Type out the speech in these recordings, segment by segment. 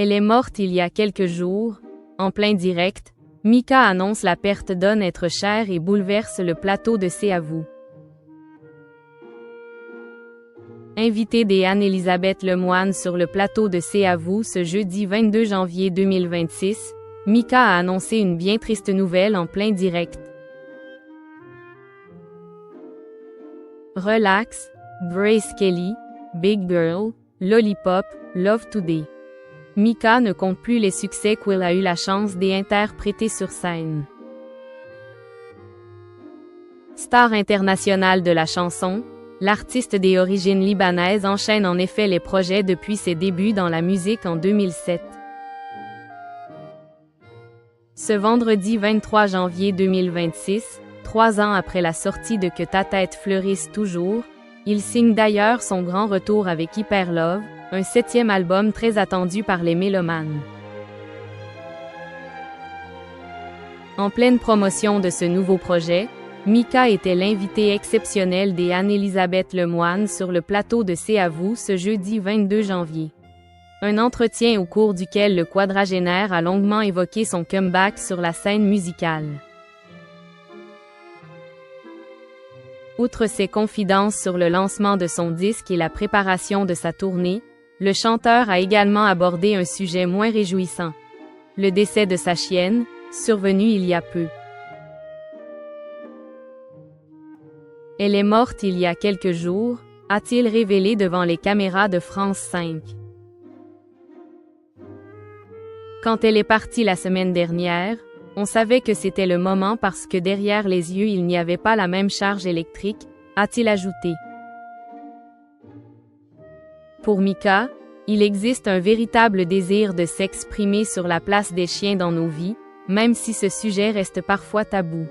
Elle est morte il y a quelques jours. En plein direct, Mika annonce la perte d'un être cher et bouleverse le plateau de C'est à vous. Invitée des Anne-Élisabeth Lemoine sur le plateau de C'est à vous ce jeudi 22 janvier 2026, Mika a annoncé une bien triste nouvelle en plein direct. Relax, Grace Kelly, Big Girl, Lollipop, Love Today. Mika ne compte plus les succès qu'elle a eu la chance d'interpréter sur scène. Star internationale de la chanson, l'artiste des origines libanaises enchaîne en effet les projets depuis ses débuts dans la musique en 2007. Ce vendredi 23 janvier 2026, 3 ans après la sortie de Que ta tête fleurisse toujours, il signe d'ailleurs son grand retour avec Hyper Love, un 7e album très attendu par les mélomanes. En pleine promotion de ce nouveau projet, Mika était l'invitée exceptionnelle des Anne-Élisabeth Lemoine sur le plateau de C'est à vous ce jeudi 22 janvier. Un entretien au cours duquel le quadragénaire a longuement évoqué son comeback sur la scène musicale. Outre ses confidences sur le lancement de son disque et la préparation de sa tournée, le chanteur a également abordé un sujet moins réjouissant. Le décès de sa chienne, survenu il y a peu. Elle est morte il y a quelques jours, a-t-il révélé devant les caméras de France 5. Quand elle est partie la semaine dernière, on savait que c'était le moment parce que derrière les yeux il n'y avait pas la même charge électrique, a-t-il ajouté. Pour Mika, il existe un véritable désir de s'exprimer sur la place des chiens dans nos vies, même si ce sujet reste parfois tabou.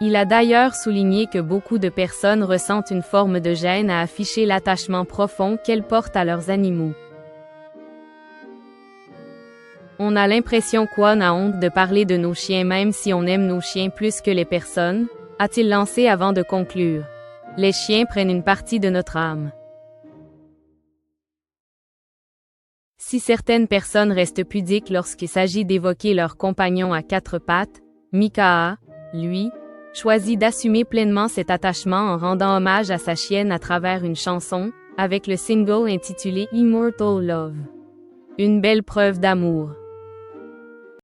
Il a d'ailleurs souligné que beaucoup de personnes ressentent une forme de gêne à afficher l'attachement profond qu'elles portent à leurs animaux. On a l'impression qu'on a honte de parler de nos chiens même si on aime nos chiens plus que les personnes, a-t-il lancé avant de conclure. Les chiens prennent une partie de notre âme. Si certaines personnes restent pudiques lorsqu'il s'agit d'évoquer leur compagnon à 4 pattes, Mika a, lui, choisi d'assumer pleinement cet attachement en rendant hommage à sa chienne à travers une chanson, avec le single intitulé Immortal Love. Une belle preuve d'amour.